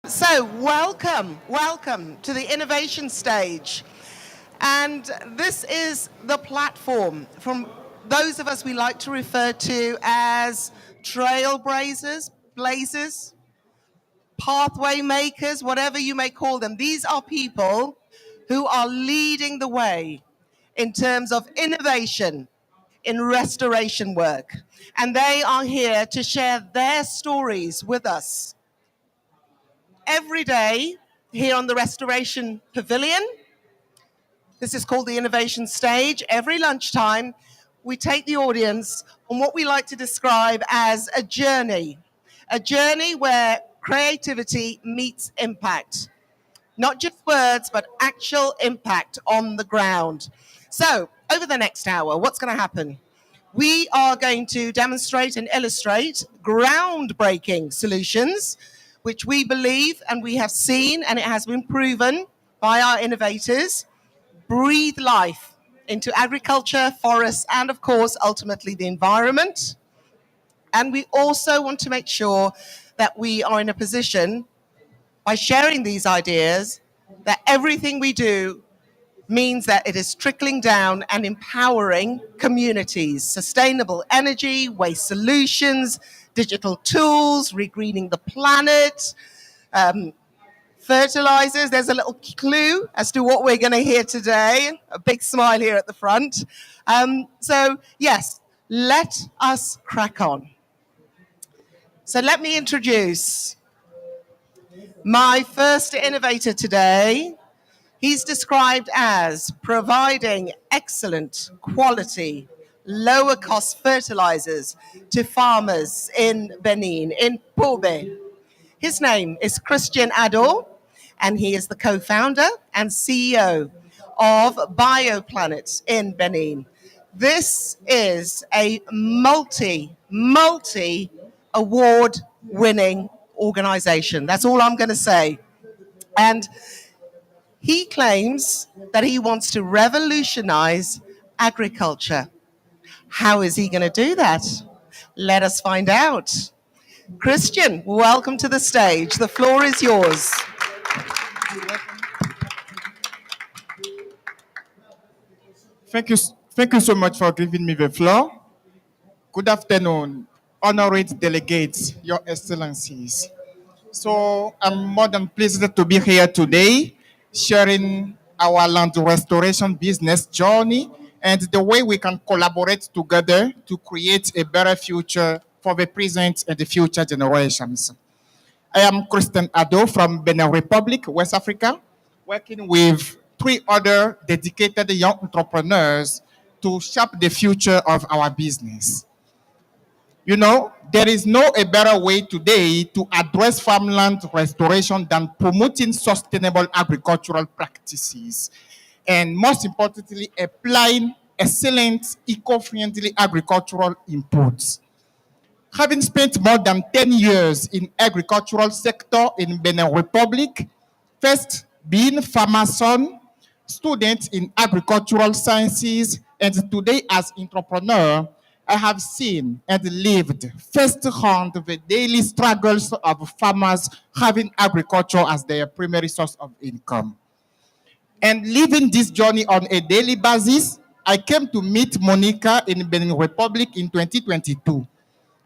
So, welcome to the innovation stage. And this is the platform from those of us we like to refer to as trailblazers, blazers, pathway makers, whatever you may call them. These are people who are leading the way in terms of innovation in restoration work. And they are here to share their stories with us every day here on the Restoration Pavilion. This is called the innovation stage. Every lunchtime, we take the audience on what we like to describe as a journey where creativity meets impact. Not just words, but actual impact on the ground. So, over the next hour, what's going to happen? We are going to demonstrate and illustrate groundbreaking solutions, which we believe and we have seen, and it has been proven by our innovators, breathe life into agriculture, forests, and of course, ultimately the environment. And we also want to make sure that we are in a position, by sharing these ideas, that everything we do means that it is trickling down and empowering communities. Sustainable energy, waste solutions, digital tools, regreening the planet, fertilizers. There's a little clue as to what we're going to hear today. A big smile here at the front. So yes, let us crack on. So let me introduce my first innovator today. He's described as providing excellent quality, lower cost fertilizers to farmers in Benin, in Pobè. His name is Christian Ado, and he is the co-founder and CEO of Bioplanet in Benin. This is a multi-award winning organization. That's all I'm going to say. And he claims that he wants to revolutionize agriculture. How is he going to do that? Let us find out. Christian, welcome to the stage. The floor is yours. Thank you so much for giving me the floor. Good afternoon, honored delegates, Your Excellencies. So I'm more than pleased to be here today, sharing our land restoration business journey and the way we can collaborate together to create a better future for the present and the future generations. I am Christian Ado from Benin Republic, West Africa, working with three other dedicated young entrepreneurs to shape the future of our business. You know, there is no a better way today to address farmland restoration than promoting sustainable agricultural practices. And most importantly, applying excellent eco-friendly agricultural inputs. Having spent more than 10 years in agricultural sector in Benin Republic, first being farmer son, student in agricultural sciences, and today as entrepreneur, I have seen and lived firsthand the daily struggles of farmers having agriculture as their primary source of income. And living this journey on a daily basis, I came to meet Monica in Benin Republic in 2022.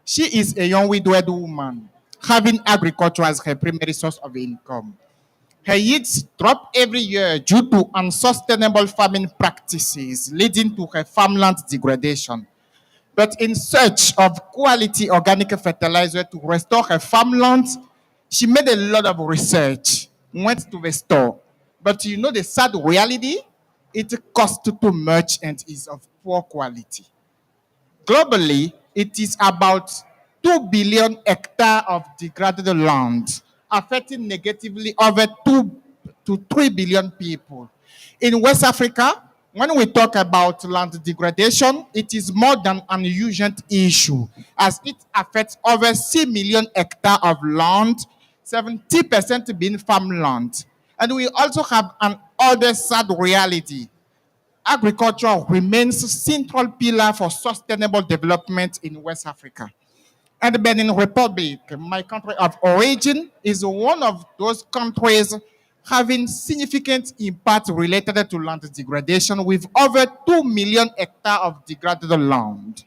She is a young widowed woman, having agriculture as her primary source of income. Her yields drop every year due to unsustainable farming practices, leading to her farmland degradation. But in search of quality organic fertilizer to restore her farmland, she made a lot of research, went to the store. But you know the sad reality? It costs too much and is of poor quality. Globally, it is about 2 billion hectares of degraded land, affecting negatively over 2 to 3 billion people. In West Africa, when we talk about land degradation, it is more than an urgent issue, as it affects over 6 million hectares of land, 70% being farmland. And we also have an other sad reality. Agriculture remains a central pillar for sustainable development in West Africa. And the Benin Republic, my country of origin, is one of those countries having significant impact related to land degradation with over 2 million hectares of degraded land.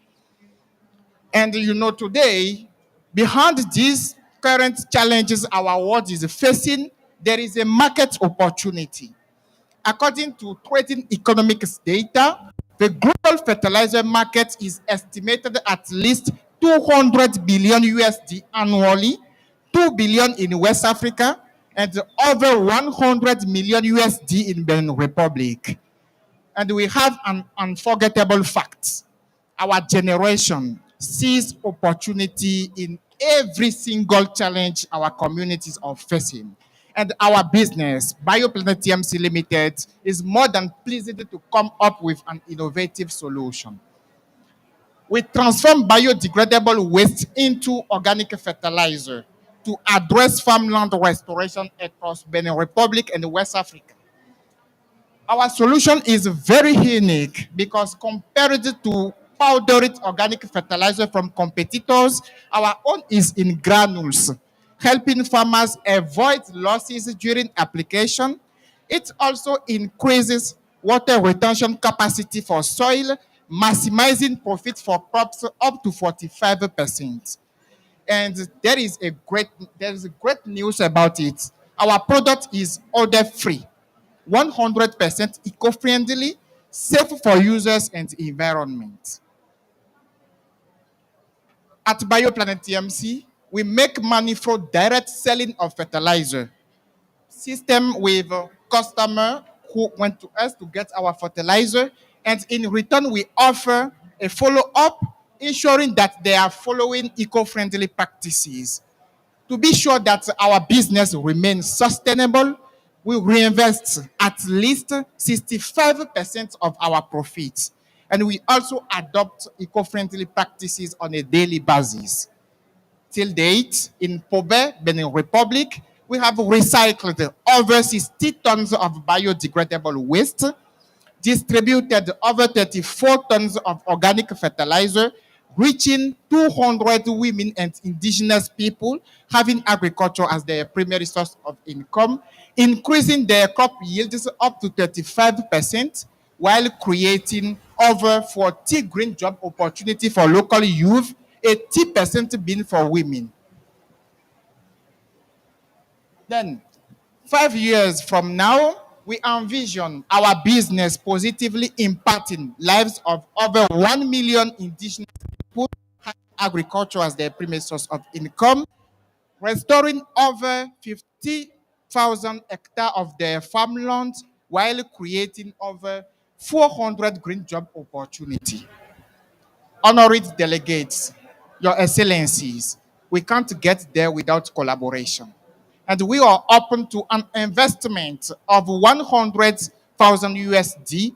And today, behind these current challenges our world is facing, there is a market opportunity. According to trading economics data, the global fertilizer market is estimated at least 200 billion USD annually, 2 billion in West Africa, and over 100 million USD in Benin Republic. And we have an unforgettable fact. Our generation sees opportunity in every single challenge our communities are facing. And our business, Bioplanet TMC Limited, is more than pleased to come up with an innovative solution. We transform biodegradable waste into organic fertilizer to address farmland restoration across Benin Republic and West Africa. Our solution is very unique because compared to powdered organic fertilizer from competitors, our own is in granules, helping farmers avoid losses during application. It also increases water retention capacity for soil, maximizing profit for crops up to 45%. And there is a great news about it. Our product is odor free, 100% eco-friendly, safe for users and environment. At Bioplanet TMC, we make money from direct selling of fertilizer. System with customer who went to us to get our fertilizer, and in return, we offer a follow-up, ensuring that they are following eco-friendly practices. To be sure that our business remains sustainable, we reinvest at least 65% of our profits. And we also adopt eco-friendly practices on a daily basis. Till date, in Pobè, Benin Republic, we have recycled over 60 tons of biodegradable waste, distributed over 34 tons of organic fertilizer, reaching 200 women and indigenous people having agriculture as their primary source of income, increasing their crop yields up to 35%, while creating over 40 green job opportunity for local youth, 80% being for women. Then 5 years from now, we envision our business positively impacting lives of over 1 million indigenous people having agriculture as their primary source of income, restoring over 50,000 hectares of their farmland while creating over 400 green job opportunity. Honored delegates, your excellencies, we can't get there without collaboration. And we are open to an investment of 100,000 USD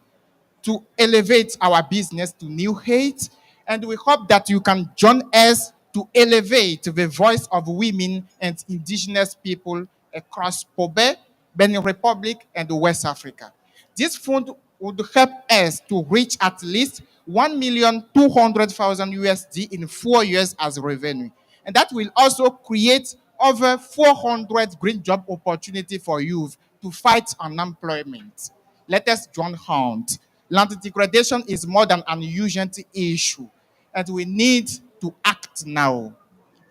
to elevate our business to new heights. And we hope that you can join us to elevate the voice of women and indigenous people across Pobè, Benin Republic, and West Africa. This fund would help us to reach at least 1,200,000 USD in 4 years as revenue. And that will also create over 400 green job opportunity for youth to fight unemployment. Let us join hands. Land degradation is more than an urgent issue, and we need to act now.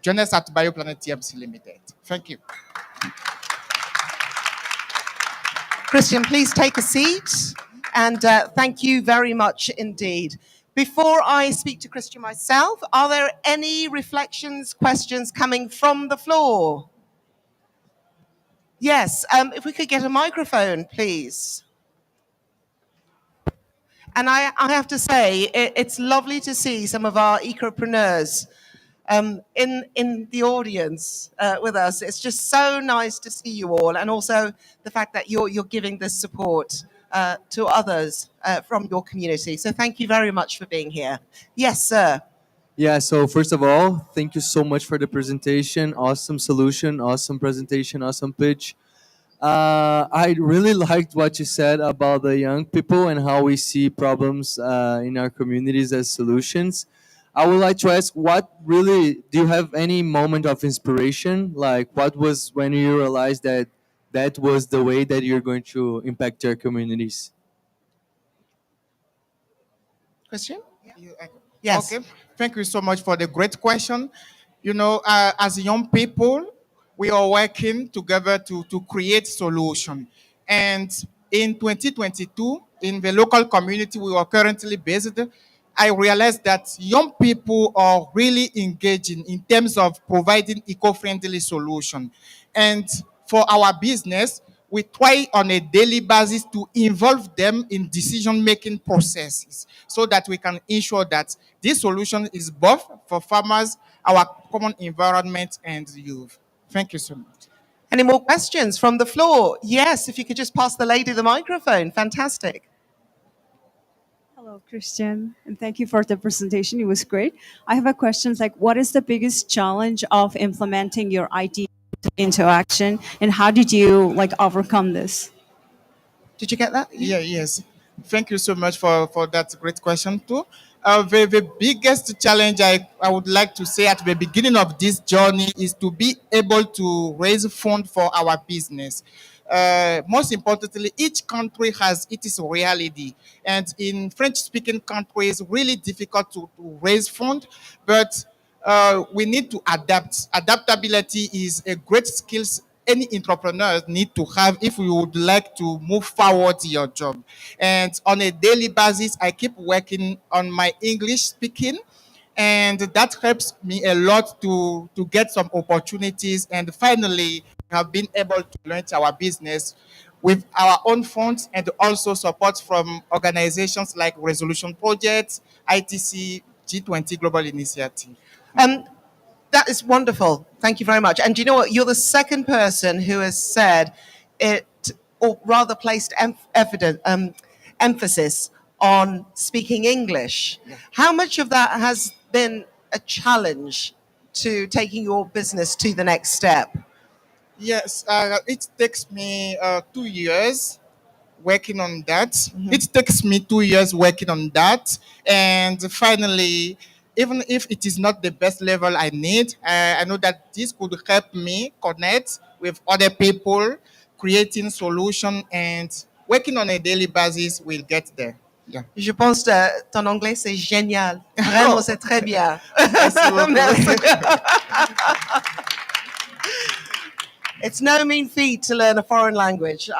Join us at Bioplanet TMC Limited. Thank you. Christian, please take a seat. And thank you very much indeed. Before I speak to Christian myself, are there any reflections, questions coming from the floor? Yes, if we could get a microphone, please. And I have to say, it's lovely to see some of our ecopreneurs in the audience with us. It's just so nice to see you all, and also the fact that you're giving this support to others from your community. So thank you very much for being here. Yes, sir. Yeah, so first of all, thank you so much for the presentation. Awesome solution, awesome presentation, awesome pitch. I really liked what you said about the young people and how we see problems in our communities as solutions. I would like to ask, what really do you have any moment of inspiration? Like, what was when you realized that that was the way that you're going to impact your communities? Christian? You- Yes. Okay. Thank you so much for the great question. You know, as young people, we are working together to create solution. And in 2022, in the local community we are currently based, I realized that young people are really engaging in terms of providing eco-friendly solution. And for our business, we try on a daily basis to involve them in decision-making processes so that we can ensure that this solution is both for farmers, our common environment, and youth. Thank you so much. Any more questions from the floor? Yes, if you could just pass the lady the microphone. Fantastic. Hello, Christian, and thank you for the presentation. It was great. I have a question like, what is the biggest challenge of implementing your idea into action, and how did you like overcome this? Did you get that? Yes. Thank you so much for that great question too. The biggest challenge I would like to say at the beginning of this journey is to be able to raise funds for our business. Most importantly, each country has its reality, and in French-speaking countries, really difficult to raise funds, but we need to adapt. Adaptability is a great skill any entrepreneurs need to have if you would like to move forward your job. And on a daily basis, I keep working on my English speaking, and that helps me a lot to get some opportunities. And finally, have been able to launch our business with our own funds and also support from organizations like Resolution Project, ITC, G20 Global Initiative. Um, that is wonderful. Thank you very much. And do you know what? You're the second person who has said it, or rather placed emphasis on speaking English. How much of that has been a challenge to taking your business to the next step? Yes, it takes me 2 years working on that. It takes me 2 years working on that. And finally, even if it is not the best level I need, I know that this could help me connect with other people, creating solution and working on a daily basis will get there. Yeah. Je pense que ton anglais, c'est génial. Vraiment, c'est très bien. Merci beaucoup. Merci. It's no mean feat to learn a foreign language.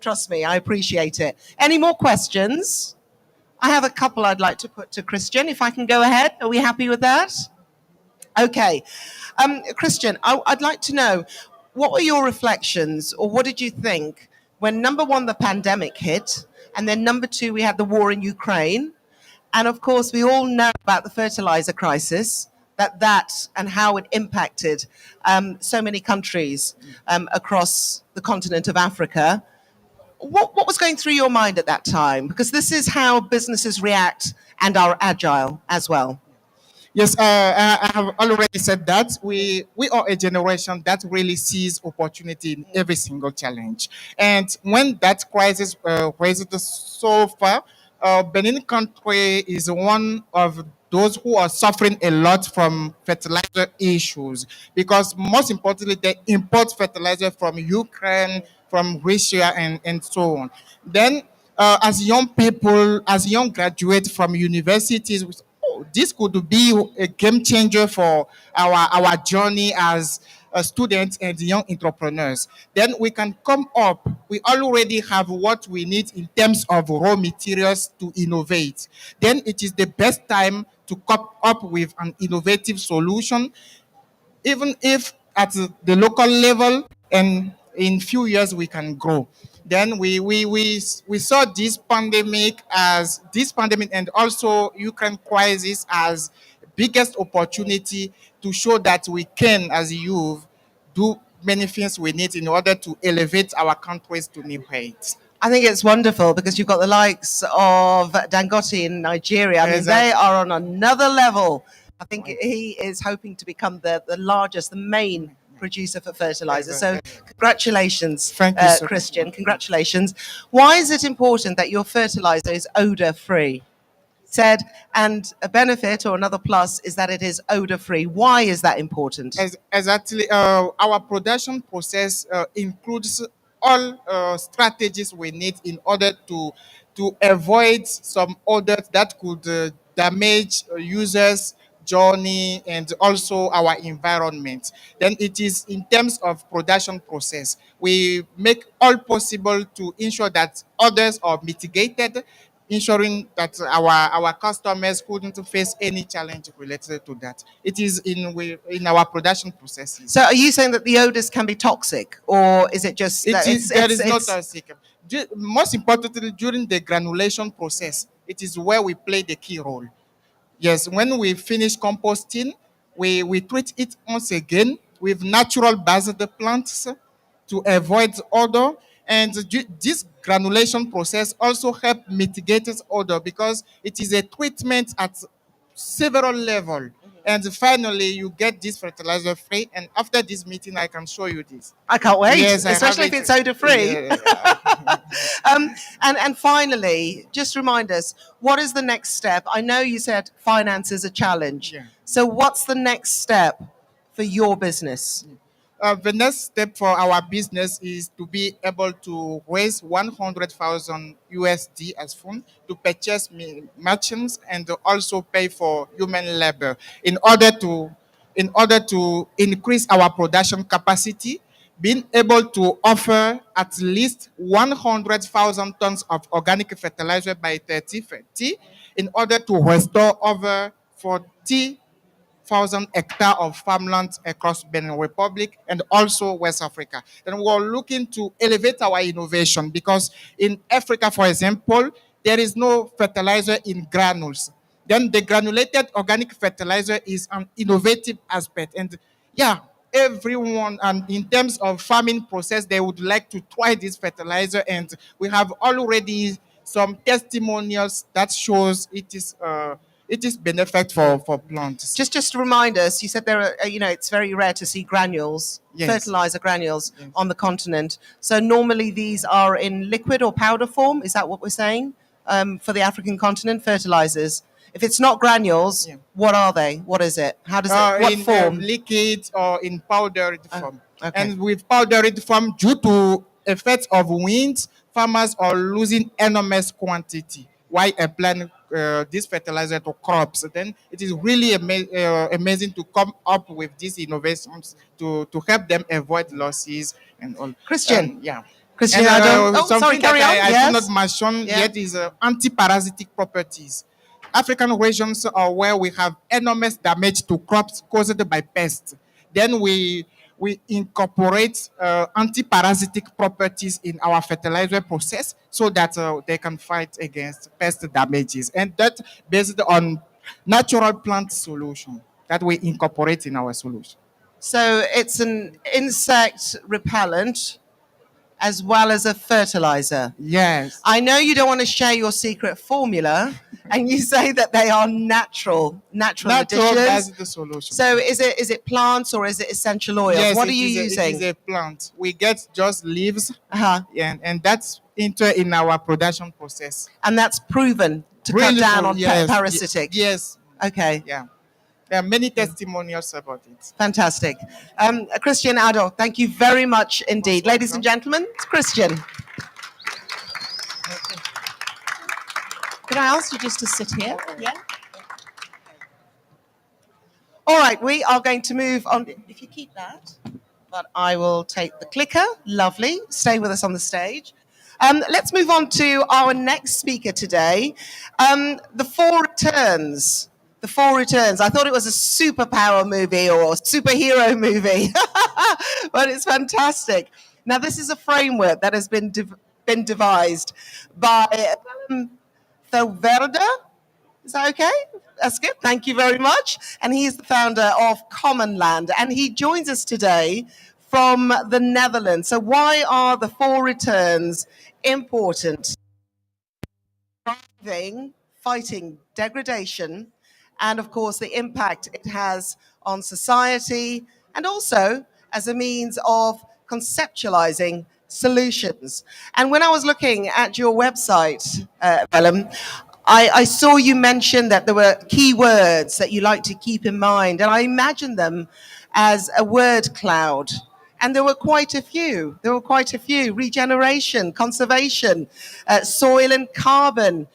Trust me, I appreciate it. Any more questions? I have a couple I'd like to put to Christian, if I can go ahead. Are we happy with that? Okay. Christian, I'd like to know, what were your reflections, or what did you think when, number one, the pandemic hit, and then number two, we had the war in Ukraine, and of course, we all know about the fertilizer crisis, that and how it impacted so many countries across the continent of Africa. What was going through your mind at that time? Because this is how businesses react and are agile as well. Yes, I have already said that we are a generation that really sees opportunity in every single challenge. And when that crisis raised so far, Benin country is one of those who are suffering a lot from fertilizer issues because most importantly, they import fertilizer from Ukraine, from Russia, and so on. Then, as young people, as young graduates from universities, this could be a game changer for our journey as students and young entrepreneurs. Then we can come up. We already have what we need in terms of raw materials to innovate. Then it is the best time to come up with an innovative solution, even if at the local level, and in few years we can grow. Then we saw this pandemic and also Ukraine crisis as biggest opportunity to show that we can, as youth, do many things we need in order to elevate our countries to new heights. I think it's wonderful because you've got the likes of Dangote in Nigeria. I mean, Exactly. they are on another level. I think he is hoping to become the largest, the main producer for fertilizer. So congratulations, Thank you, sir. Christian. Congratulations. Why is it important that your fertilizer is odor free? said, and a benefit or another plus is that it is odor-free. Why is that important? Exactly. Our production process includes all strategies we need in order to avoid some odors that could damage users' journey and also our environment. Then it is in terms of production process. We make all possible to ensure that odors are mitigated, ensuring that our customers couldn't face any challenge related to that. It is in our production processes. So are you saying that the odors can be toxic, or is it just that There is no toxic. Most importantly, during the granulation process, it is where we play the key role. Yes, when we finish composting, we treat it once again with natural based plants to avoid odor. And this granulation process also help mitigate odor because it is a treatment at several levels. And finally, you get this fertilizer free. And after this meeting, I can show you this. I can't wait, Yes, I have especially if it. it's odor-free. Yeah. And finally, just remind us, what is the next step? I know you said finance is a challenge. Yeah. So what's the next step for your business? The next step for our business is to be able to raise 100,000 USD as fund to purchase machines and to also pay for human labor in order to increase our production capacity, being able to offer at least 100,000 tons of organic fertilizer by 2030 in order to restore over 40,000 hectares of farmland across Benin Republic and also West Africa. Then we're looking to elevate our innovation because in Africa, for example, there is no fertilizer in granules. Then the granulated organic fertilizer is an innovative aspect. And yeah, everyone, and in terms of farming process, they would like to try this fertilizer. And we have already some testimonials that shows it is benefit for plants. Just to remind us, you said there are, it's very rare to see granules, Yes. fertilizer granules on the continent. So normally these are in liquid or powder form. Is that what we're saying for the African continent, fertilizers? If it's not granules, what are they? What is it? How does it, what in form? liquid or in powdered form. okay. And with powdered form, due to effects of winds, farmers are losing enormous quantity. Why applying this fertilizer to crops? Then it is really amazing to come up with these innovations to help them avoid losses and all. Christian. Yeah. Christian, And, sorry, something carry that on. I Yes. did not mention yet is anti-parasitic properties. African regions are where we have enormous damage to crops caused by pests. Then we incorporate anti-parasitic properties in our fertilizer process so that they can fight against pest damages. And that based on natural plant solution that we incorporate in our solution. So it's an insect repellent as well as a fertilizer. Yes. I know you don't want to share your secret formula, and you say that they are natural additions. That's the solution. So is it plants or is it essential oils? Yes, What are it you is using? It is a plant. We get just leaves, Uh-huh. and that's in our production process. And that's proven to cut Really down true, on yes, parasitic. Yes. Okay. Yeah. There are many testimonials about it. Fantastic. Christian Ado, thank you very much indeed. Ladies and gentlemen, it's Christian. Could I ask you just to sit here? Yeah. All right, we are going to move on. If you keep that, but I will take the clicker. Lovely. Stay with us on the stage. Let's move on to our next speaker today. The Four Returns. The Four Returns. I thought it was a superpower movie or a superhero movie, but it's fantastic. Now, this is a framework that has been devised by Thelverda. Is that okay? That's good. Thank you very much. And he is the founder of Common Land, and he joins us today from the Netherlands. So why are the Four Returns important? Fighting degradation, and of course the impact it has on society, and also as a means of conceptualizing solutions. And when I was looking at your website, Bellum, I saw you mention that there were key words that you like to keep in mind, and I imagined them as a word cloud. And there were quite a few. There were quite a few. Regeneration, conservation, soil and carbon,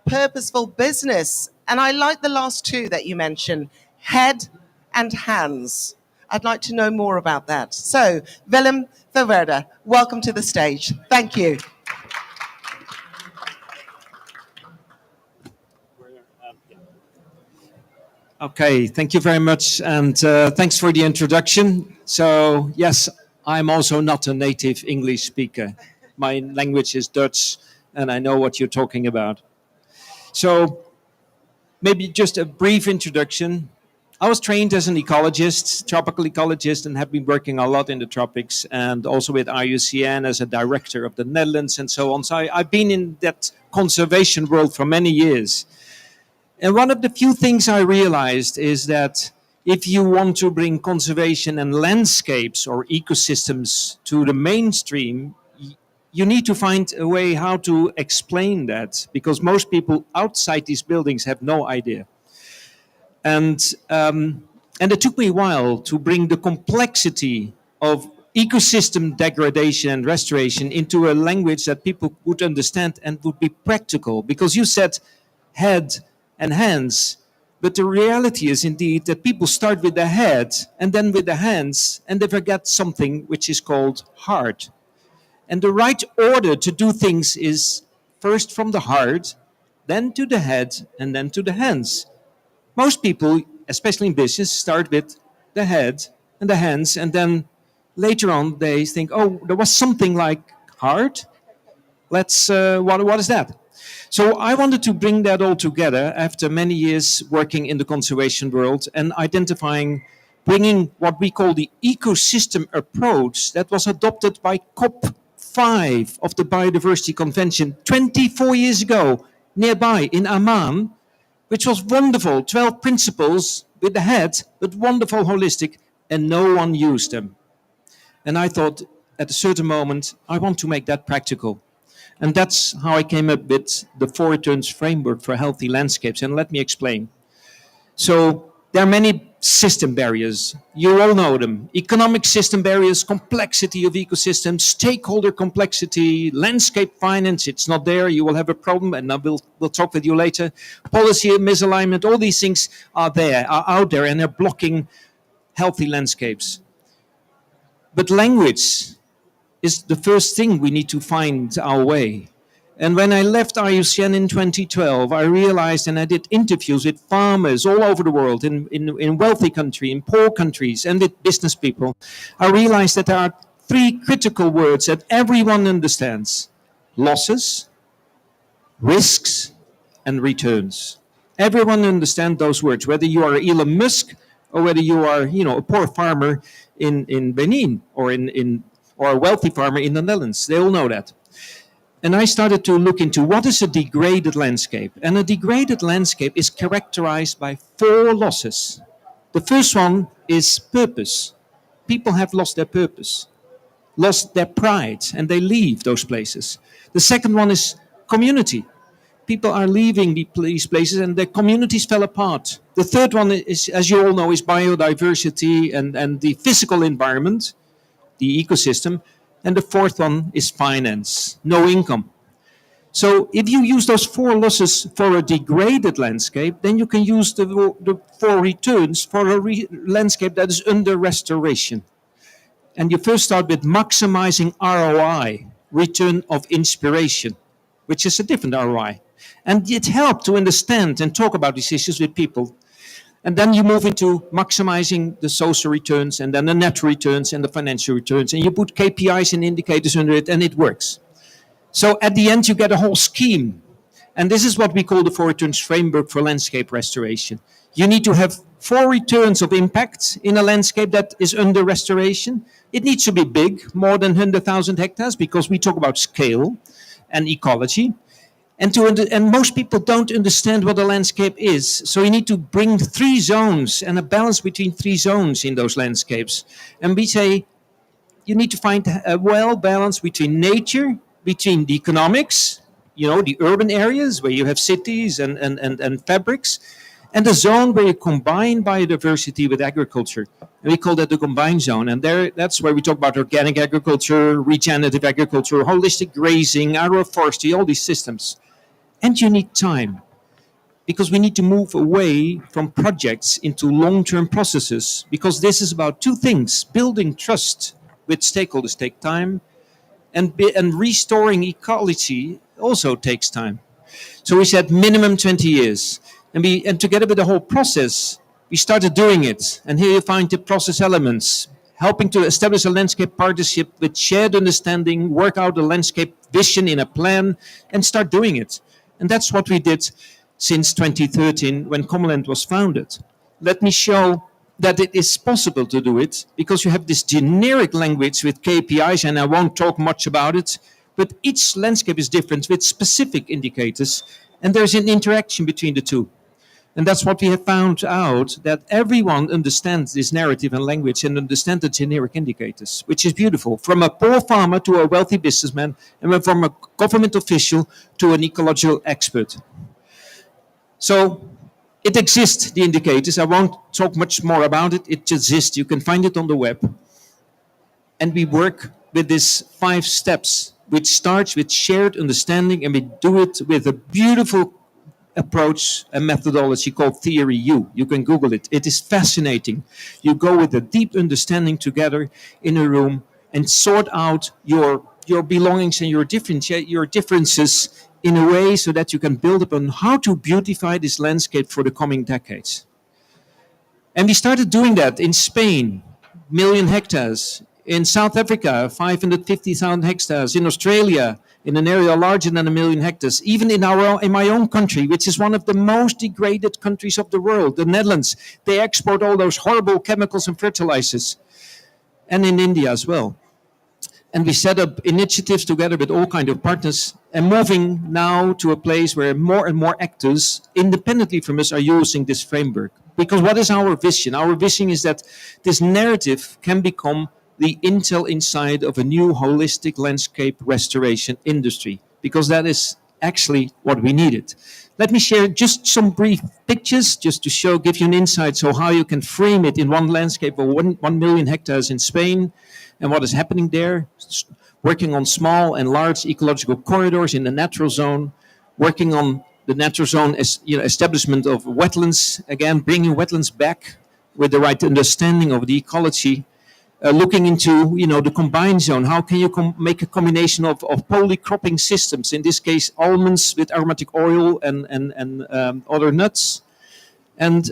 purposeful business. And I like the last two that you mentioned, head and hands. I'd like to know more about that. So, Willem Verwerder, welcome to the stage. Thank you. Okay, thank you very much, and thanks for the introduction. So, yes, I'm also not a native English speaker. My language is Dutch, and I know what you're talking about. So, maybe just a brief introduction. I was trained as an ecologist, tropical ecologist, and have been working a lot in the tropics, and also with IUCN as a director of the Netherlands and so on. So, I've been in that conservation world for many years. And one of the few things I realized is that if you want to bring conservation and landscapes or ecosystems to the mainstream, you need to find a way how to explain that, because most people outside these buildings have no idea. And it took me a while to bring the complexity of ecosystem degradation and restoration into a language that people would understand and would be practical. Because you said head and hands. But the reality is indeed that people start with the head and then with the hands, and they forget something which is called heart. And the right order to do things is first from the heart, then to the head, and then to the hands. Most people, especially in business, start with the head and the hands, and then later on they think, oh, there was something like heart. What is that? So I wanted to bring that all together after many years working in the conservation world and identifying, bringing what we call the ecosystem approach that was adopted by COP5 of the Biodiversity Convention 24 years ago, nearby in Amman, which was wonderful, 12 principles with the head, but wonderful, holistic, and no one used them. And I thought, at a certain moment, I want to make that practical. And that's how I came up with the 4 returns framework for healthy landscapes. And let me explain. So there are many system barriers. You all know them. Economic system barriers, complexity of ecosystems, stakeholder complexity, landscape finance, it's not there, you will have a problem, and we'll talk with you later. Policy misalignment, all these things are out there, and they're blocking healthy landscapes. But language is the first thing we need to find our way. And when I left IUCN in 2012, I realized, and I did interviews with farmers all over the world, in wealthy countries, in poor countries, and with business people. I realized that there are 3 critical words that everyone understands: losses, risks, and returns. Everyone understands those words, whether you are Elon Musk or whether you are, a poor farmer in Benin or or a wealthy farmer in the Netherlands. They all know that. And I started to look into what is a degraded landscape. And a degraded landscape is characterized by 4 losses. The first one is purpose. People have lost their purpose, lost their pride, and they leave those places. The second one is community. People are leaving these places and their communities fell apart. The third one is, as you all know, is biodiversity and the physical environment, the ecosystem. And the fourth one is finance, no income. So if you use those 4 losses for a degraded landscape, then you can use the 4 returns for a landscape that is under restoration. And you first start with maximizing ROI, return of inspiration, which is a different ROI. And it helped to understand and talk about these issues with people. And then you move into maximizing the social returns and then the net returns and the financial returns. And you put KPIs and indicators under it and it works. So at the end, you get a whole scheme. And this is what we call the 4 returns framework for landscape restoration. You need to have 4 returns of impact in a landscape that is under restoration. It needs to be big, more than 100,000 hectares, because we talk about scale and ecology. And most people don't understand what a landscape is. So you need to bring 3 zones and a balance between 3 zones in those landscapes. And we say you need to find a well balance between nature, between the economics, the urban areas where you have cities and fabrics, and the zone where you combine biodiversity with agriculture. And we call that the combined zone. And that's where we talk about organic agriculture, regenerative agriculture, holistic grazing, agroforestry, all these systems. And you need time, because we need to move away from projects into long-term processes, because this is about two things. Building trust with stakeholders take time, and restoring ecology also takes time. So we said minimum 20 years. And together with the whole process, we started doing it. And here you find the process elements, helping to establish a landscape partnership with shared understanding, work out a landscape vision in a plan, and start doing it. And that's what we did since 2013 when Commonland was founded. Let me show that it is possible to do it, because you have this generic language with KPIs, and I won't talk much about it, but each landscape is different with specific indicators, and there's an interaction between the two. And that's what we have found out, that everyone understands this narrative and language and understands the generic indicators, which is beautiful. From a poor farmer to a wealthy businessman, and from a government official to an ecological expert. So it exists, the indicators. I won't talk much more about it. It exists. You can find it on the web. And we work with these 5 steps, which starts with shared understanding, and we do it with a beautiful approach and methodology called Theory U. You can Google it. It is fascinating. You go with a deep understanding together in a room and sort out your belongings and your differences in a way so that you can build upon how to beautify this landscape for the coming decades. And we started doing that in Spain, 1 million hectares. In South Africa, 550,000 hectares. In Australia, in an area larger than 1 million hectares. Even in my own country, which is one of the most degraded countries of the world, the Netherlands, they export all those horrible chemicals and fertilizers. And in India as well. And we set up initiatives together with all kinds of partners, and moving now to a place where more and more actors, independently from us, are using this framework. Because what is our vision? Our vision is that this narrative can become the intel inside of a new holistic landscape restoration industry, because that is actually what we needed. Let me share just some brief pictures just to give you an insight so how you can frame it in one landscape of 1 million hectares in Spain and what is happening there, working on small and large ecological corridors in the natural zone, working on the natural zone establishment of wetlands, again, bringing wetlands back with the right understanding of the ecology, looking into the combined zone. How can you make a combination of polycropping systems? In this case, almonds with aromatic oil and other nuts. And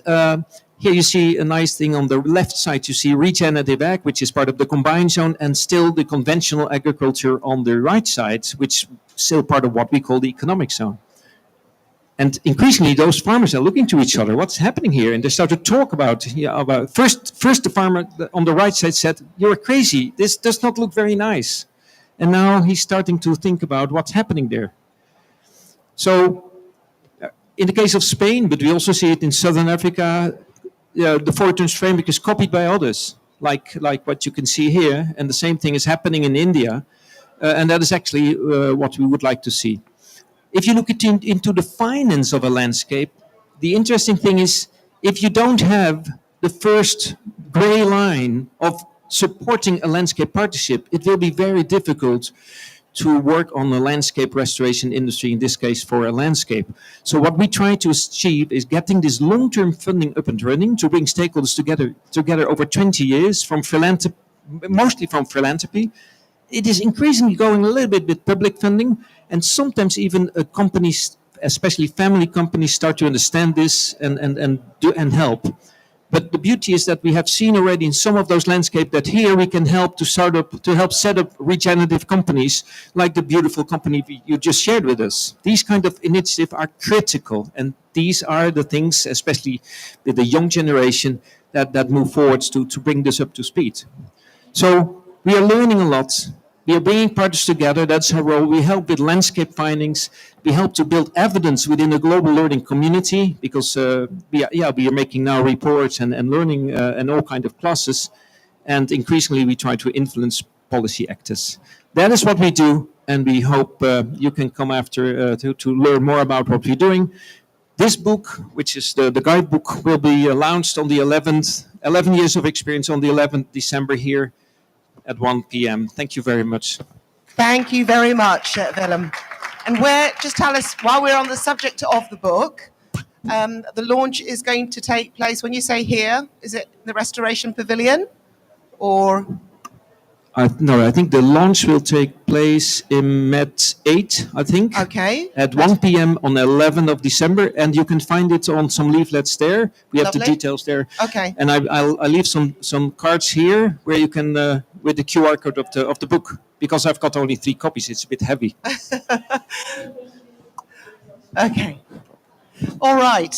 here you see a nice thing on the left side. You see regenerative ag, which is part of the combined zone, and still the conventional agriculture on the right side, which is still part of what we call the economic zone. And increasingly, those farmers are looking to each other. What's happening here? And they start to talk about first the farmer on the right side said, "You're crazy. This does not look very nice." And now he's starting to think about what's happening there. So, in the case of Spain, but we also see it in Southern Africa, the Fortunes framework is copied by others, like what you can see here. And the same thing is happening in India, and that is actually what we would like to see. If you look into the finance of a landscape, the interesting thing is if you don't have the first gray line of supporting a landscape partnership, it will be very difficult to work on a landscape restoration industry, in this case for a landscape. So what we try to achieve is getting this long-term funding up and running to bring stakeholders together over 20 years, mostly from philanthropy. It is increasingly going a little bit with public funding, and sometimes even companies, especially family companies, start to understand this and help. But the beauty is that we have seen already in some of those landscapes that here we can help to help set up regenerative companies like the beautiful company you just shared with us. These kind of initiatives are critical, and these are the things, especially with the young generation, that move forward to bring this up to speed. So we are learning a lot. We are bringing partners together. That's our role. We help with landscape findings. We help to build evidence within the global learning community, because we are making now reports and learning and all kinds of classes. And increasingly, we try to influence policy actors. That is what we do. and we hope you can come after to learn more about what we're doing. This book, which is the guidebook, will be launched on the 11th, 11 years of experience on the 11th December here at 1 p.m. Thank you very much. Thank you very much, Willem. And just tell us, while we're on the subject of the book, the launch is going to take place, when you say here, is it the Restoration Pavilion? Or? No, I think the launch will take place in Met 8, I think. Okay. At 1 p.m. on 11th of December, and you can find it on some leaflets there. We have Lovely. the details there. Okay. And I'll leave some cards here where you can, with the QR code of the book, because I've got only 3 copies. It's a bit heavy. Okay. All right.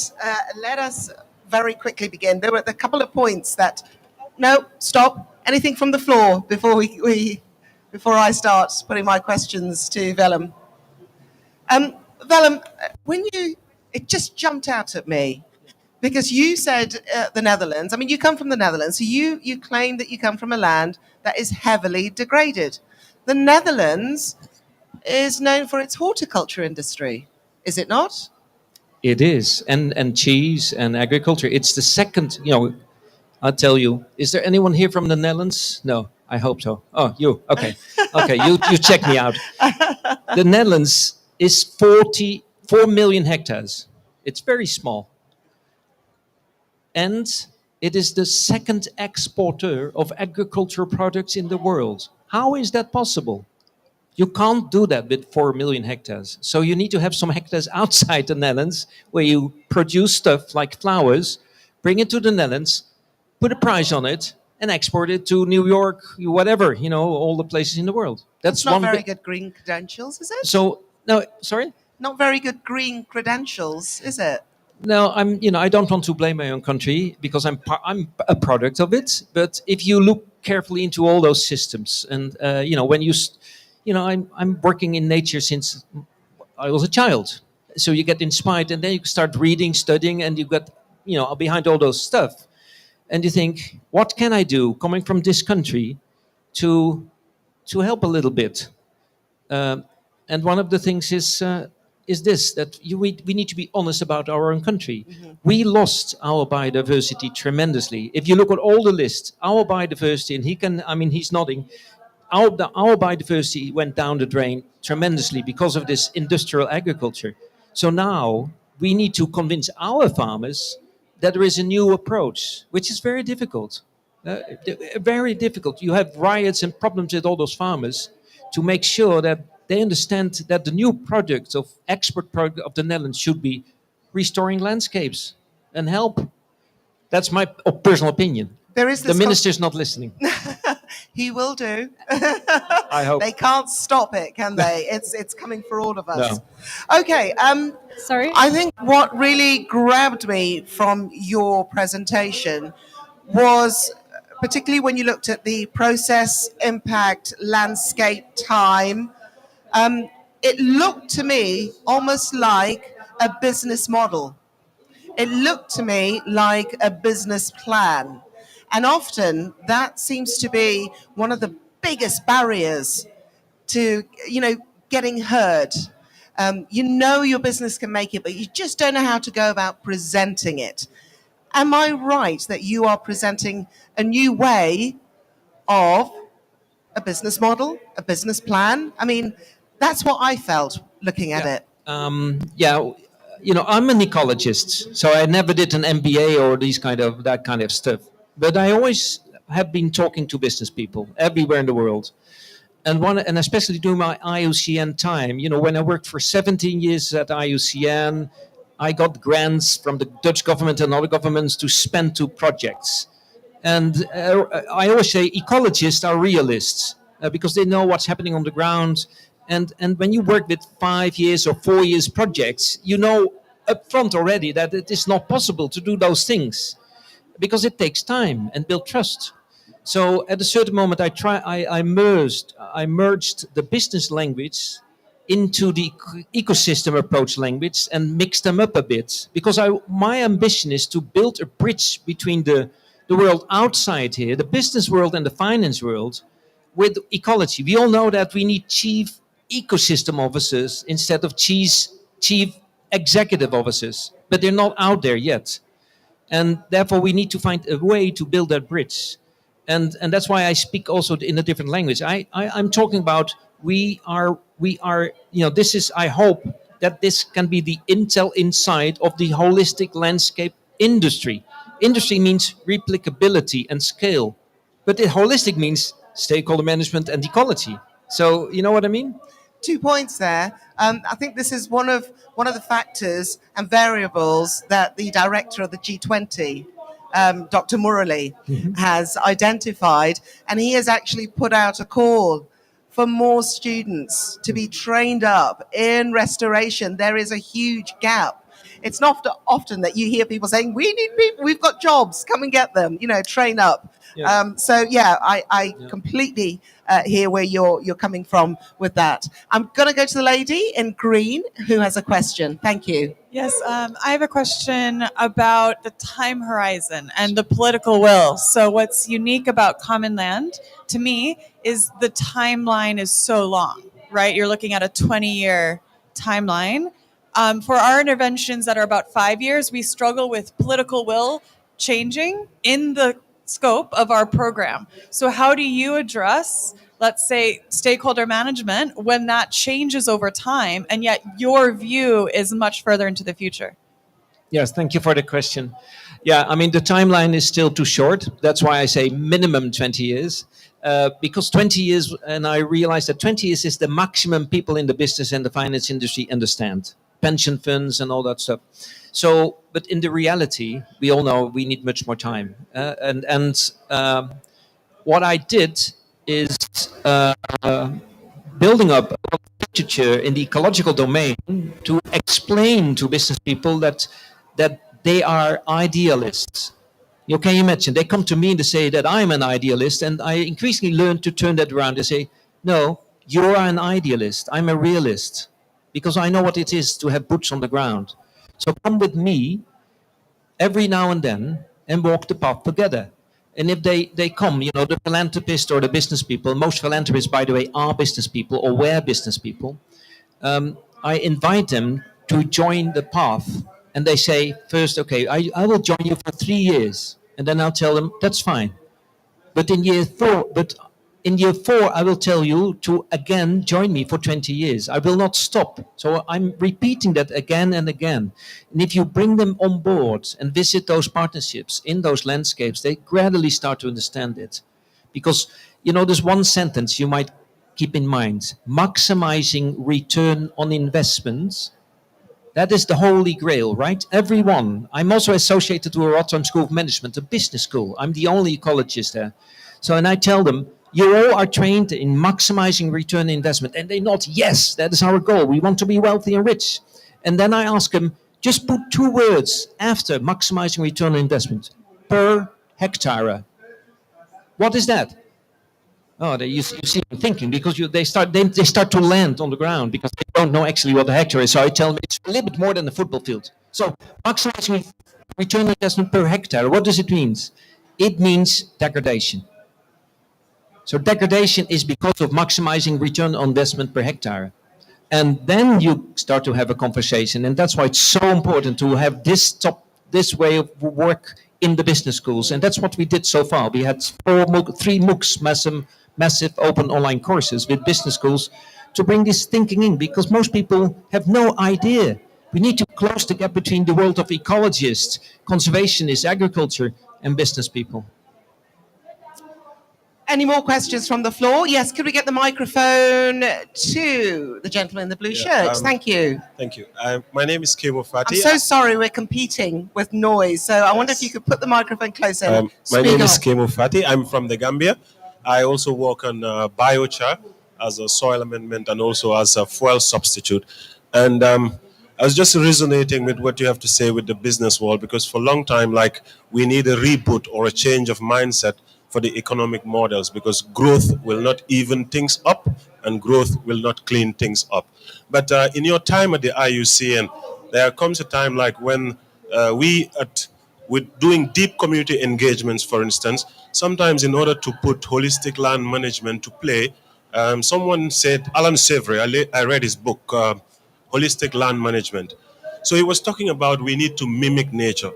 Let us very quickly begin. There were a couple of points that. No, stop. Anything from the floor before I start putting my questions to Willem. Willem, it just jumped out at me because you said the Netherlands. I mean, you come from the Netherlands, so you claim that you come from a land that is heavily degraded. The Netherlands is known for its horticulture industry, is it not? It is, and cheese and agriculture. It's the second, I'll tell you. Is there anyone here from the Netherlands? No, I hope so. Oh, you. Okay. Okay, you check me out. The Netherlands is 44 million hectares. It's very small. And it is the second exporter of agricultural products in the world. How is that possible? You can't do that with 4 million hectares. So you need to have some hectares outside the Netherlands where you produce stuff like flowers, bring it to the Netherlands, put a price on it, and export it to New York, whatever, all the places in the world. That's not very good green credentials, is it? So, no, sorry? Not very good green credentials, is it? No, I don't want to blame my own country because I'm a product of it. But if you look carefully into all those systems, and when I'm working in nature since I was a child, so you get inspired, and then you start reading, studying, and you get behind all those stuff. And you think, what can I do coming from this country to help a little bit? And one of the things is this, that we need to be honest about our own country. Mm-hmm. We lost our biodiversity tremendously. If you look at all the lists, our biodiversity, and he's nodding, our biodiversity went down the drain tremendously because of this industrial agriculture. So now we need to convince our farmers that there is a new approach, which is very difficult. Very difficult. You have riots and problems with all those farmers to make sure that they understand that the new project of export product of the Netherlands should be restoring landscapes and help. That's my personal opinion. There is the minister's not listening. He will do. I hope. They can't stop it, can they? It's coming for all of us. No. Okay. Sorry? I think what really grabbed me from your presentation was particularly when you looked at the process, impact, landscape, time. It looked to me almost like a business model. It looked to me like a business plan. And often that seems to be one of the biggest barriers to, getting heard. Your business can make it, but you just don't know how to go about presenting it. Am I right that you are presenting a new way of a business model, a business plan? I mean, that's what I felt looking at it. I'm an ecologist, so I never did an MBA or that kind of stuff. But I always have been talking to business people everywhere in the world. And especially during my IUCN time, when I worked for 17 years at IUCN, I got grants from the Dutch government and other governments to spend to projects. And I always say ecologists are realists because they know what's happening on the ground. And when you work with 5 years or 4 years projects, you know up front already that it is not possible to do those things because it takes time and build trust. So at a certain moment, I merged the business language into the ecosystem approach language and mixed them up a bit because my ambition is to build a bridge between the world outside here, the business world and the finance world, with ecology. We all know that we need chief ecosystem officers instead of chief executive officers, but they're not out there yet. And therefore, we need to find a way to build that bridge. And that's why I speak also in a different language. I'm talking about we are, this is, I hope that this can be the intel inside of the holistic landscape industry. Industry means replicability and scale, but the holistic means stakeholder management and ecology. So, you know what I mean? 2 points there. I think this is one of the factors and variables that the director of the G20, Dr. Murali, has identified, and he has actually put out a call for more students to be trained up in restoration. There is a huge gap. It's not often that you hear people saying, "We need people. We've got jobs. Come and get them. Train up." Yeah. So I completely hear where you're coming from with that. I'm going to go to the lady in green who has a question. Thank you. Yes, I have a question about the time horizon and the political will. So what's unique about Common Land, to me, is the timeline is so long, right? You're looking at a 20-year timeline. For our interventions that are about 5 years, we struggle with political will changing in the scope of our program. So how do you address, let's say, stakeholder management when that changes over time and yet your view is much further into the future? Yes, thank you for the question. Yeah, I mean, the timeline is still too short. That's why I say minimum 20 years. Because 20 years, and I realize that 20 years is the maximum people in the business and the finance industry understand. Pension funds and all that stuff. So, but in the reality, we all know we need much more time. What I did is building up a literature in the ecological domain to explain to business people that they are idealists. You can imagine they come to me and they say that I'm an idealist, and I increasingly learn to turn that around and say, no, you're an idealist. I'm a realist because I know what it is to have boots on the ground. So come with me every now and then and walk the path together. And if they come, the philanthropist or the business people, most philanthropists, by the way, are business people or were business people, I invite them to join the path. And they say, first, okay, I will join you for 3 years. And then I'll tell them, that's fine. But in year four, I will tell you to again join me for 20 years. I will not stop. So I'm repeating that again and again. And if you bring them on board and visit those partnerships in those landscapes, they gradually start to understand it. Because, there's one sentence you might keep in mind: maximizing return on investments. That is the holy grail, right? Everyone. I'm also associated to a Rotterdam School of Management, a business school. I'm the only ecologist there. So, and I tell them, you all are trained in maximizing return on investment. And they nod, yes, that is our goal. We want to be wealthy and rich. And then I ask them, just put 2 words after maximizing return on investment: per hectare. What is that? Oh, you see them thinking, because they start to land on the ground because they don't know actually what a hectare is. So I tell them it's a little bit more than a football field. So maximizing return on investment per hectare, what does it mean? It means degradation. So degradation is because of maximizing return on investment per hectare. And then you start to have a conversation. And that's why it's so important to have this way of work in the business schools. And that's what we did so far. We had 3 MOOCs, massive open online courses with business schools to bring this thinking in, because most people have no idea. We need to close the gap between the world of ecologists, conservationists, agriculture, and business people. Any more questions from the floor? Yes, could we get the microphone to the gentleman in the blue shirt? Thank you. Thank you. My name is Kemo Fati. I'm so sorry, we're competing with noise, so I wonder if you could put the microphone closer. My name is Kemo Fati. I'm from the Gambia. I also work on biochar as a soil amendment and also as a fuel substitute. And I was just resonating with what you have to say with the business world, because for a long time, we need a reboot or a change of mindset for the economic models, because growth will not even things up and growth will not clean things up. But in your time at the IUCN, there comes a time when with doing deep community engagements, for instance, sometimes in order to put holistic land management to play, Someone said, Alan Savory, I read his book, Holistic Land Management. So he was talking about we need to mimic nature.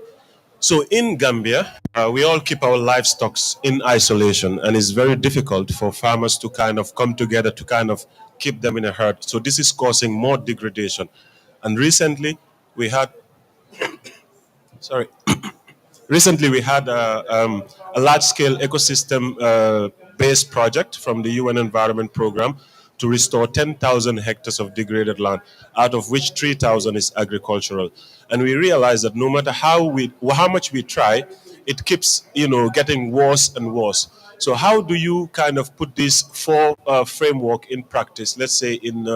So in Gambia, we all keep our livestock in isolation, and it's very difficult for farmers to kind of come together to kind of keep them in a herd. So this is causing more degradation. And sorry, recently we had a large-scale ecosystem-based project from the UN Environment Program to restore 10,000 hectares of degraded land, out of which 3,000 is agricultural. And we realized that no matter how much we try, it keeps, getting worse and worse. So how do you kind of put this framework in practice? Let's say in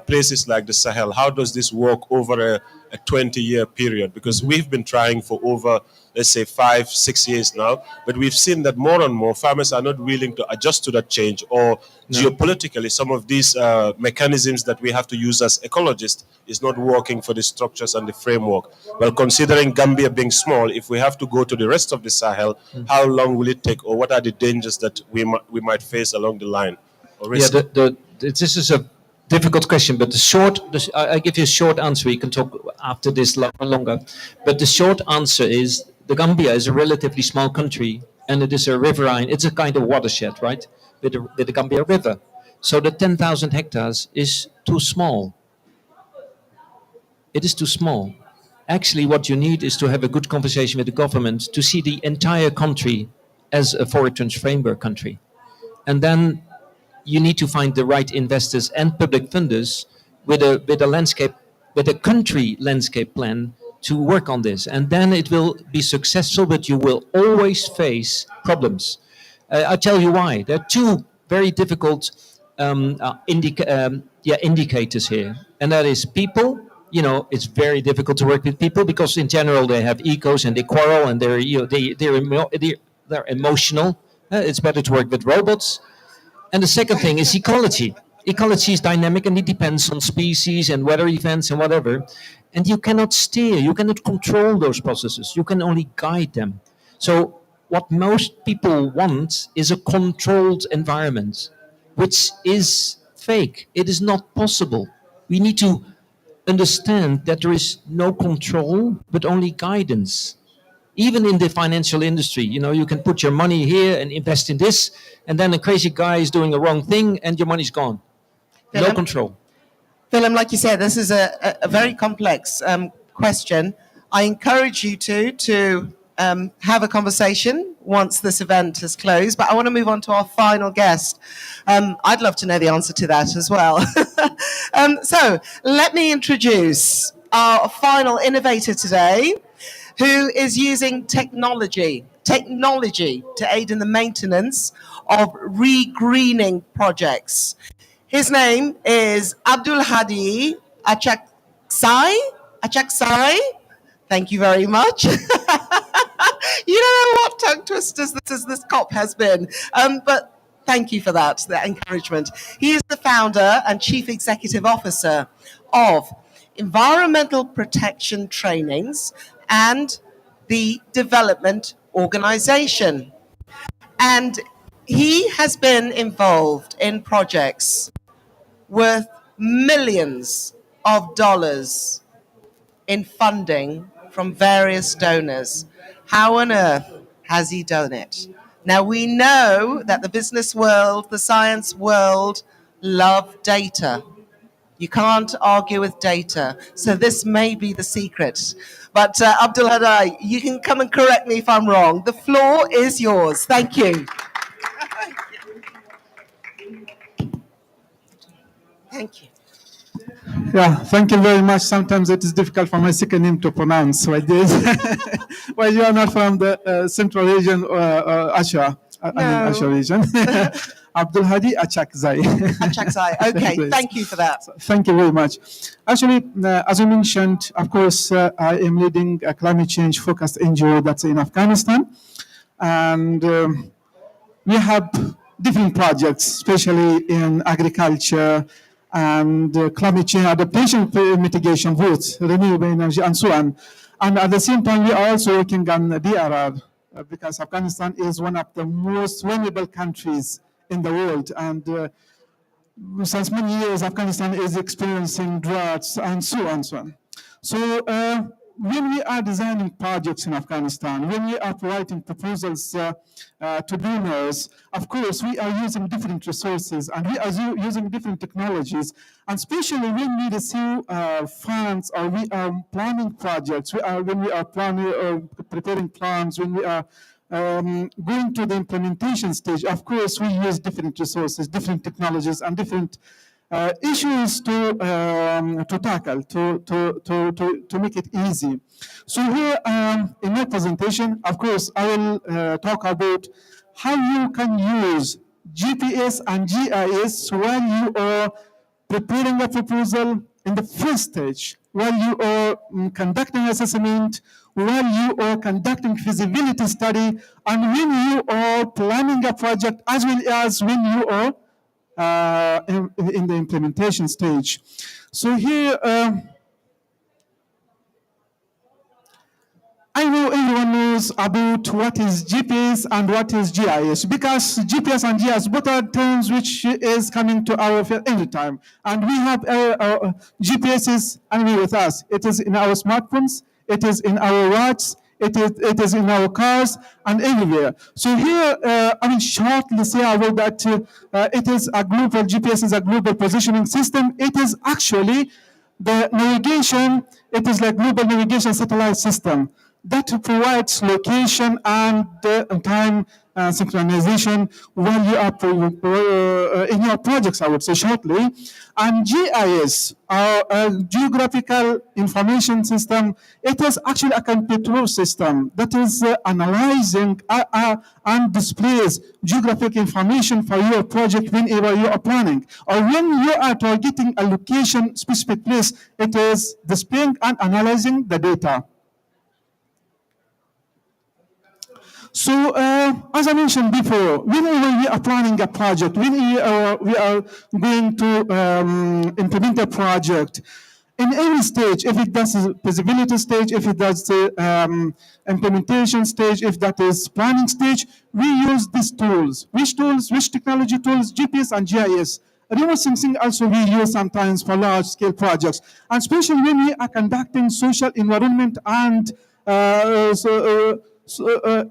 places like the Sahel, how does this work over a 20-year period? Because we've been trying for over, let's say, 5-6 years now, but we've seen that more and more farmers are not willing to adjust to that change, or geopolitically, some of these mechanisms that we have to use as ecologists is not working for the structures and the framework. Well, considering Gambia being small, if we have to go to the rest of the Sahel, how long will it take, or what are the dangers that we might face along the line? Or risk? Yeah, this is a difficult question, but I give you a short answer. We can talk after this longer. But the short answer is the Gambia is a relatively small country, and it is a riverine. It's a kind of watershed, right? With the Gambia River. So the 10,000 hectares is too small. It is too small. Actually, what you need is to have a good conversation with the government to see the entire country as a forest framework country. And then you need to find the right investors and public funders with a country landscape plan to work on this. And then it will be successful, but you will always face problems. I'll tell you why. There are two very difficult indicators here. And that is people. It's very difficult to work with people because in general they have egos and they quarrel and they're emotional. It's better to work with robots. And the second thing is ecology. Ecology is dynamic and it depends on species and weather events and whatever. And you cannot steer, you cannot control those processes. You can only guide them. So what most people want is a controlled environment, which is fake. It is not possible. We need to understand that there is no control, but only guidance. Even in the financial industry, you can put your money here and invest in this, and then a crazy guy is doing a wrong thing and your money's gone. No control. Willem, like you said, this is a very complex question. I encourage you to have a conversation once this event has closed, but I want to move on to our final guest. I'd love to know the answer to that as well. So let me introduce our final innovator today, who is using technology to aid in the maintenance of regreening projects. His name is Abdul Hadi Achaksai. Thank you very much. You don't know what tongue twisters this COP has been, but thank you for that encouragement. He is the founder and chief executive officer of Environmental Protection Trainings and the Development Organization. And he has been involved in projects worth millions of dollars in funding from various donors. How on earth has he done it? Now, we know that the business world, the science world, love data. You can't argue with data. So this may be the secret. But Abdul Hadi, you can come and correct me if I'm wrong. The floor is yours. Thank you. Thank you. Yeah, thank you very much. Sometimes it is difficult for my second name to pronounce. So I did. Well, you are not from the Central region or Asha. Asha region. Abdul Hadi Achakzai. Achakzai. Okay, thank you for that. Thank you very much. Actually, as you mentioned, of course, I am leading a climate change focused NGO that's in Afghanistan. And we have different projects, especially in agriculture and climate change adaptation mitigation, both renewable energy and so on. And at the same time, we are also working on DRR because Afghanistan is one of the most vulnerable countries in the world. And since many years, Afghanistan is experiencing droughts and so on, so on. So when we are designing projects in Afghanistan, when we are writing proposals to donors, of course, we are using different resources and we are using different technologies. And especially when we receive funds or we are planning projects, when we are planning or preparing plans, when we are going to the implementation stage, of course, we use different resources, different technologies, and different issues to tackle, to make it easy. So here in my presentation, of course, I will talk about how you can use GPS and GIS while you are preparing a proposal in the first stage, while you are conducting assessment, while you are conducting feasibility study, and when you are planning a project, as well as when you are in the implementation stage. So here, I know everyone knows about what is GPS and what is GIS, because GPS and GIS both are terms which is coming to our field every time. And we have GPS is anyway with us. It is in our smartphones, it is in our watches, it is in our cars and everywhere. So here, I will shortly say about that it is a global, GPS is a global positioning system. It is actually the navigation, it is like global navigation satellite system that provides location and time synchronization while you are in your projects, I would say shortly. And GIS, our geographical information system, it is actually a computer system that is analyzing and displays geographic information for your project whenever you are planning. Or when you are targeting a location, specific place, it is displaying and analyzing the data. So, as I mentioned before, whenever we are planning a project, when we are going to implement a project, in any stage, if it does feasibility stage, if it does implementation stage, if that is planning stage, we use these tools. Which tools? Which technology tools? GPS and GIS. Remote sensing also we use sometimes for large-scale projects, and especially when we are conducting social environment and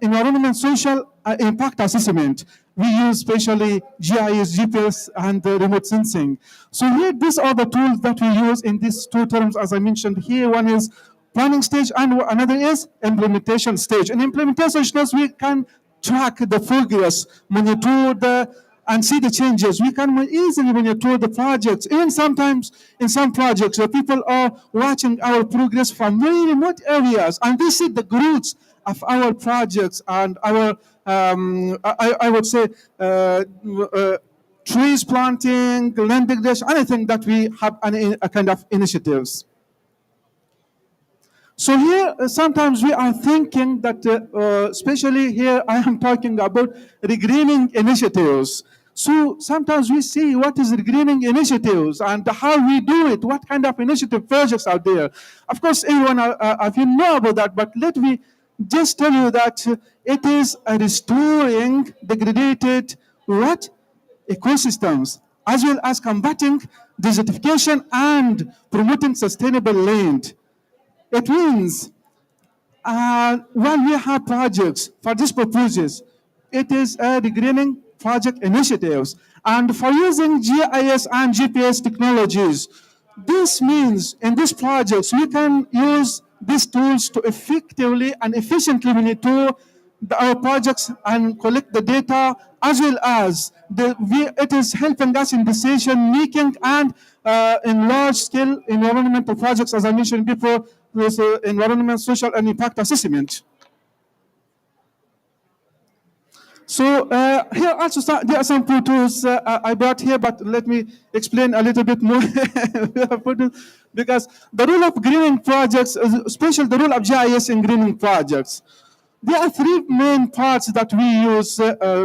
environment social impact assessment. We use especially GIS, GPS, and remote sensing. So here, these are the tools that we use in these two terms, as I mentioned here. One is planning stage, and another is implementation stage. In implementation stage, we can track the progress, monitor and see the changes. We can easily monitor the projects. Even sometimes in some projects, people are watching our progress from very remote areas, and they see the growth of our projects and our, I would say, trees planting, land degradation, anything that we have a kind of initiatives. So here, sometimes we are thinking that, especially here, I am talking about regreening initiatives. So sometimes we see what is regreening initiatives and how we do it, what kind of initiative projects are there. Of course, everyone of you know about that, but let me just tell you that it is restoring degraded what? Ecosystems, as well as combating desertification and promoting sustainable land. It means when we have projects for these purposes, it is a regreening project initiatives. And for using GIS and GPS technologies, this means in these projects, we can use these tools to effectively and efficiently monitor our projects and collect the data, as well as it is helping us in decision making and in large scale environmental projects, as I mentioned before, with environmental, social, and impact assessment. So here also there are some photos I brought here, but let me explain a little bit more because the role of greening projects, especially the role of GIS in greening projects. There are three main parts that we use that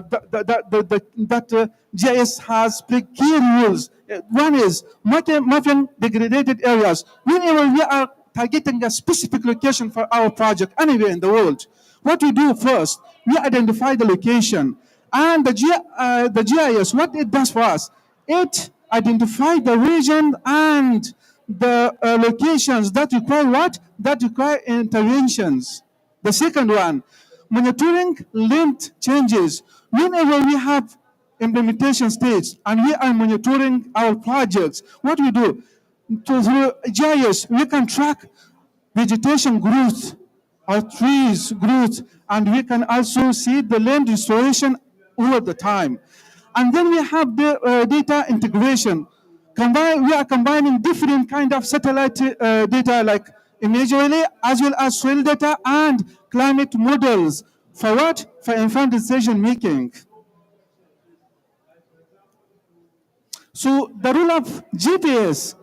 GIS has played key roles. One is mapping degraded areas. Whenever we are targeting a specific location for our project anywhere in the world, what we do first, we identify the location. And the GIS, what it does for us, it identify the region and the locations that require what? That require interventions. The second one, monitoring linked changes. Whenever we have implementation stage and we are monitoring our projects, what we do? Through GIS, we can track vegetation growth or trees growth, and we can also see the land restoration over the time. And then we have the data integration. We are combining different kind of satellite data like imagery as well as soil data and climate models. For what? For informed decision making. So the role of GPS,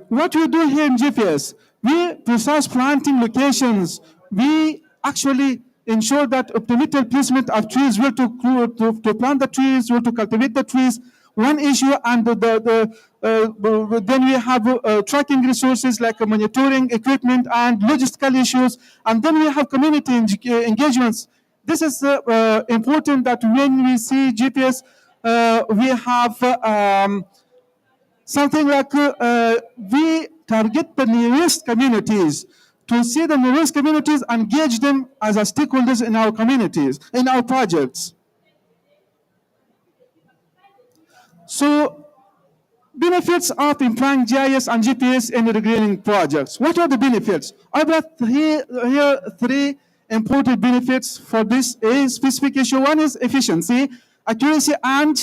what we do here in GPS, we precise planting locations. We actually ensure that optimal placement of trees, where to plant the trees, where to cultivate the trees. One issue, and then we have tracking resources like monitoring equipment and logistical issues, and then we have community engagements. This is important that when we see GPS, we have something like we target the nearest communities to see the nearest communities, engage them as a stakeholders in our communities, in our projects. So, benefits of employing GIS and GPS in regreening projects. What are the benefits? I brought here three important benefits for this specific issue. One is efficiency, accuracy, and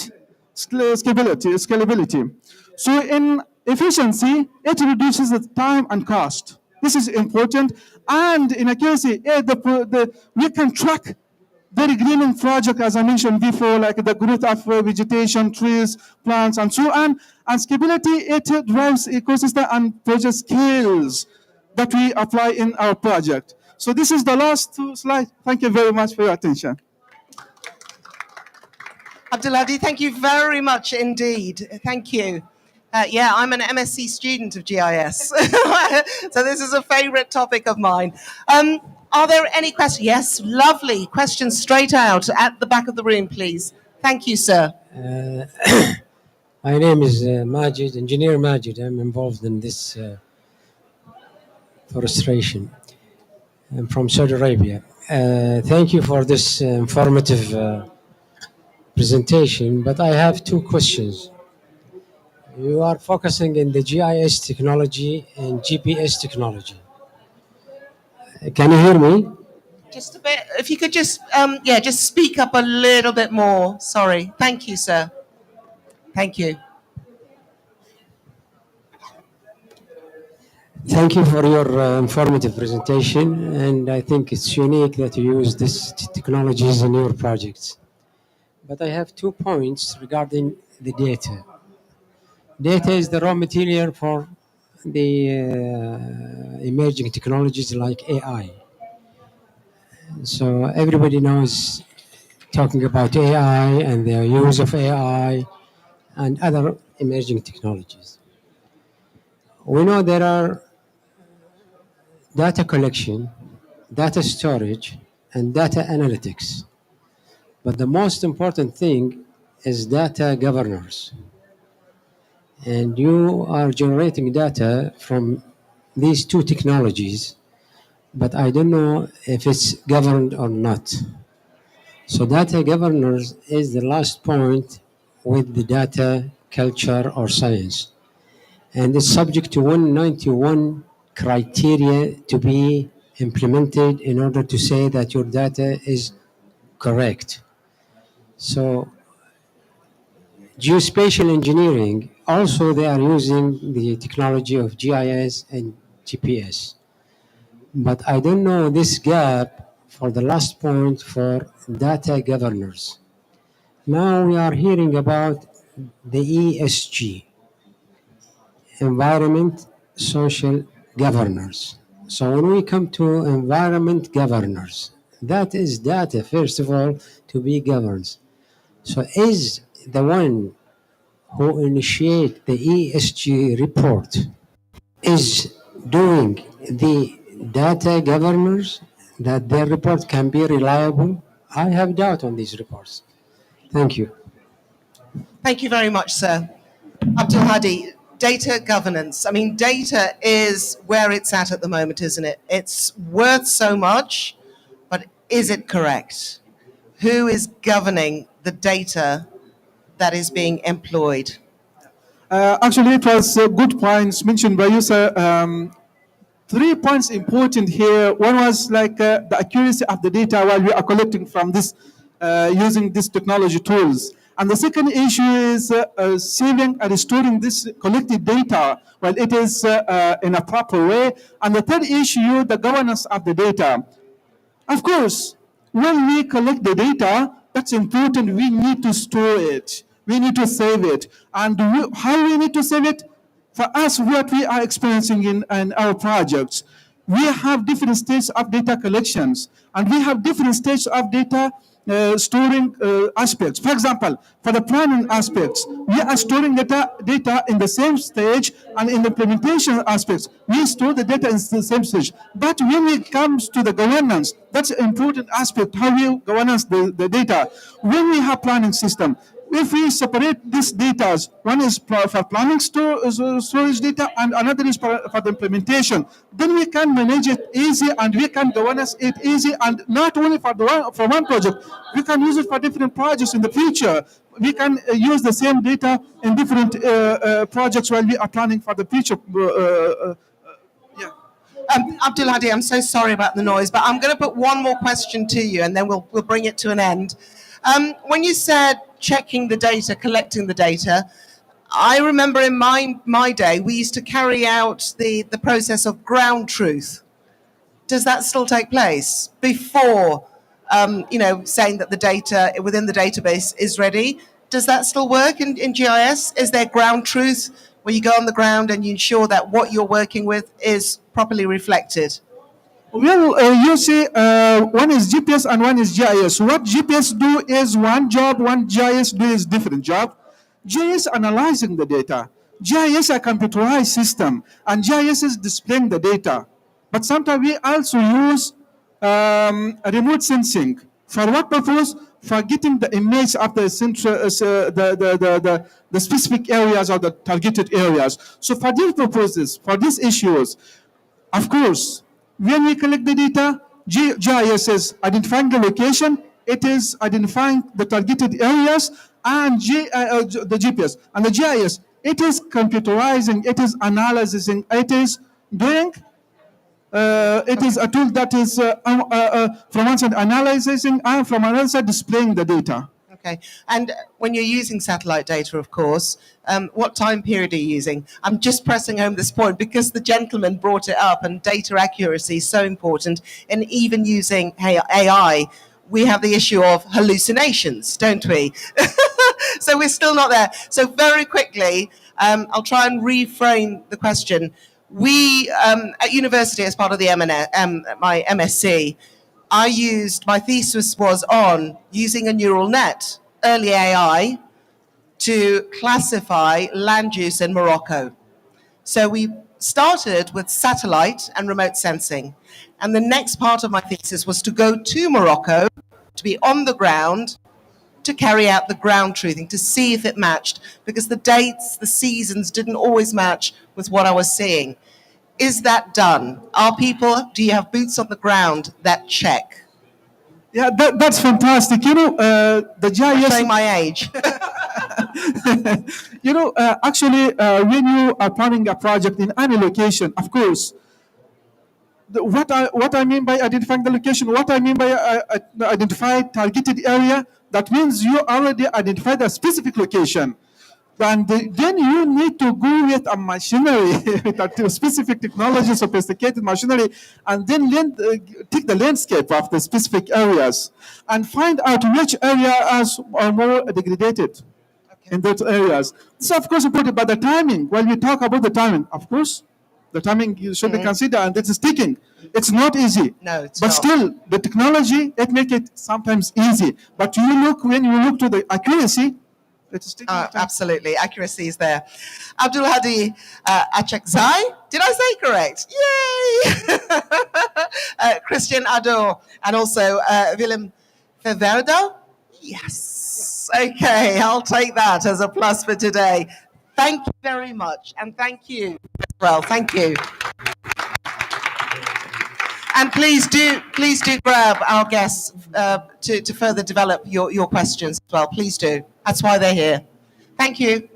scalability. So in efficiency, it reduces the time and cost. This is important. And in accuracy, we can track the regreening project, as I mentioned before, like the growth of vegetation, trees, plants, and so on. And scalability, it drives ecosystem and project scales that we apply in our project. So this is the last two slides. Thank you very much for your attention. Abdulhadi, thank you very much indeed. Thank you. Yeah, I'm an MSc student of GIS, so this is a favorite topic of mine. Are there any questions? Yes, lovely. Questions straight out at the back of the room, please. Thank you, sir. My name is Majid, Engineer Majid. I'm involved in this forestation. I'm from Saudi Arabia. Thank you for this informative presentation, but I have two questions. You are focusing in the GIS technology and GPS technology. Can you hear me? Just a bit, if you could just, just speak up a little bit more. Sorry. Thank you, sir. Thank you. Thank you for your informative presentation, and I think it's unique that you use these technologies in your projects. But I have 2 points regarding the data. Data is the raw material for the emerging technologies like AI. So everybody knows talking about AI and the use of AI and other emerging technologies. We know there are data collection, data storage, and data analytics. But the most important thing is data governance. And you are generating data from these two technologies, but I don't know if it's governed or not. So data governance is the last point with the data culture or science. And it's subject to 191 criteria to be implemented in order to say that your data is correct. So geospatial engineering, also they are using the technology of GIS and GPS. But I don't know this gap for the last point for data governors. Now we are hearing about the ESG, environment, social governors. So when we come to environment governors, that is data, first of all, to be governed. So is the one who initiate the ESG report is doing the data governors that their report can be reliable? I have doubt on these reports. Thank you. Thank you very much, sir. Abdul Hadi, data governance. I mean, data is where it's at the moment, isn't it? It's worth so much, but is it correct? Who is governing the data that is being employed? Actually, it was good points mentioned by you, sir. 3 points important here. One was like the accuracy of the data while we are collecting from this, using these technology tools. And the second issue is saving and storing this collected data while it is in a proper way. And the third issue, the governance of the data. Of course, when we collect the data, that's important. We need to store it. We need to save it. And how we need to save it? For us, what we are experiencing in our projects, we have different stages of data collections, and we have different stages of data storing aspects. For example, for the planning aspects, we are storing data in the same stage, and in the implementation aspects, we store the data in the same stage. But when it comes to the governance, that's an important aspect, how we governance the data. When we have planning system, if we separate these data, one is for planning storage data and another is for the implementation, then we can manage it easy and we can governance it easy, and not only for one project, we can use it for different projects in the future. We can use the same data in different projects while we are planning for the future. Abdul Hadi, I'm so sorry about the noise, but I'm going to put one more question to you and then we'll bring it to an end. When you said checking the data, collecting the data, I remember in my day, we used to carry out the process of ground truth. Does that still take place before, saying that the data within the database is ready? Does that still work in GIS? Is there ground truth where you go on the ground and you ensure that what you're working with is properly reflected? Well, you see, one is GPS and one is GIS. What GPS do is one job, one GIS do is different job. GIS analyzing the data. GIS a computerized system, and GIS is displaying the data. But sometimes we also use remote sensing. For what purpose? For getting the image of the specific areas or the targeted areas. So for these purposes, for these issues, of course, when we collect the data, GIS is identifying the location, it is identifying the targeted areas, and the GPS. And the GIS, it is computerizing, it is analyzing, it is doing, it is a tool that is from one side analyzing and from another side displaying the data. Okay. And when you're using satellite data, of course, what time period are you using? I'm just pressing home this point because the gentleman brought it up, and data accuracy is so important. And even using AI, we have the issue of hallucinations, don't we? So we're still not there. So very quickly, I'll try and reframe the question. We, at university, as part of the my MSc, my thesis was on using a neural net, early AI, to classify land use in Morocco. So we started with satellite and remote sensing. And the next part of my thesis was to go to Morocco, to be on the ground, to carry out the ground truthing, to see if it matched, because the dates, the seasons didn't always match with what I was seeing. Is that done? Do you have boots on the ground that check? Yeah, that's fantastic. The GIS. I'm showing my age. Actually, when you are planning a project in any location, of course, what I mean by identifying the location, what I mean by identify targeted area, that means you already identified a specific location. And then you need to go with a machinery, with a specific technology, sophisticated machinery, and then take the landscape of the specific areas and find out which areas are more degraded in those areas. This is, of course, important, but the timing, when we talk about the timing, of course, the timing should be considered, and it is taking. It's not easy. No, it's but not. Still, the technology, it makes it sometimes easy. But when you look to the accuracy, absolutely, accuracy is there. Abdul Hadi Achakzai, did I say correct? Yay! Christian Ador, and also Willem Verwerdo. Yes. Okay, I'll take that as a plus for today. Thank you very much, and thank you as well. Thank you. And please do grab our guests to further develop your questions as well. Please do. That's why they're here. Thank you.